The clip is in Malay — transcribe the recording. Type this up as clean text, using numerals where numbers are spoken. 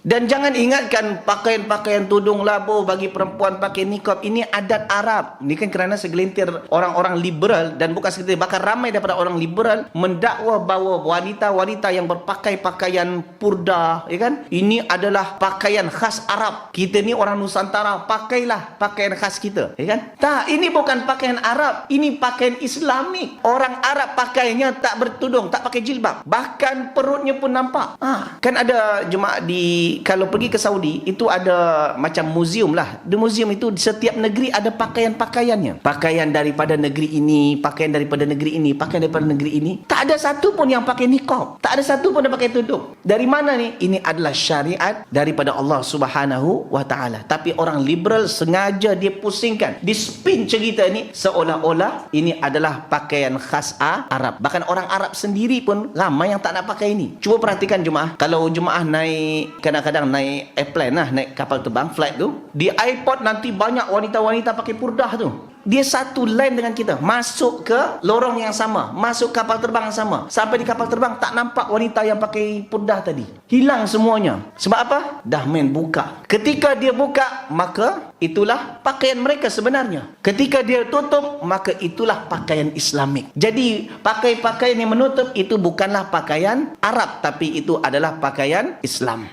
Dan jangan ingatkan pakaian-pakaian tudung labu bagi perempuan pakai niqab. Ini adat Arab. Ini kan kerana segelintir orang-orang liberal, dan bukan segelintir, bahkan ramai daripada orang liberal mendakwa bahawa wanita-wanita yang berpakai pakaian purdah, ya kan, ini adalah pakaian khas Arab. Kita ni orang Nusantara, pakailah pakaian khas kita, ya kan? Tak, ini bukan pakaian Arab, ini pakaian Islamik. Orang Arab pakainya tak bertudung, tak pakai jilbab, bahkan perutnya pun nampak. Kan ada jemaah kalau pergi ke Saudi, itu ada macam muzium lah. Di muzium itu setiap negeri ada pakaian-pakaiannya. Pakaian daripada negeri ini, pakaian daripada negeri ini, pakaian daripada negeri ini. Tak ada satu pun yang pakai niqab. Tak ada satu pun yang pakai tudung. Dari mana ni? Ini adalah syariat daripada Allah Subhanahu wa taala. Tapi orang liberal sengaja dia pusingkan, dia spin cerita ni seolah-olah ini adalah pakaian khas Arab. Bahkan orang Arab sendiri pun ramai yang tak nak pakai ini. Cuba perhatikan jemaah, kalau jemaah naik, kadang-kadang naik airplane lah, naik kapal terbang, flight tu, di airport nanti banyak wanita-wanita pakai purdah tu. Dia satu line dengan kita, masuk ke lorong yang sama, masuk kapal terbang yang sama. Sampai di kapal terbang tak nampak wanita yang pakai purdah tadi. Hilang semuanya. Sebab apa? Dah main buka. Ketika dia buka, maka itulah pakaian mereka sebenarnya. Ketika dia tutup, maka itulah pakaian Islamik. Jadi pakaian yang menutup itu bukanlah pakaian Arab, tapi itu adalah pakaian Islam.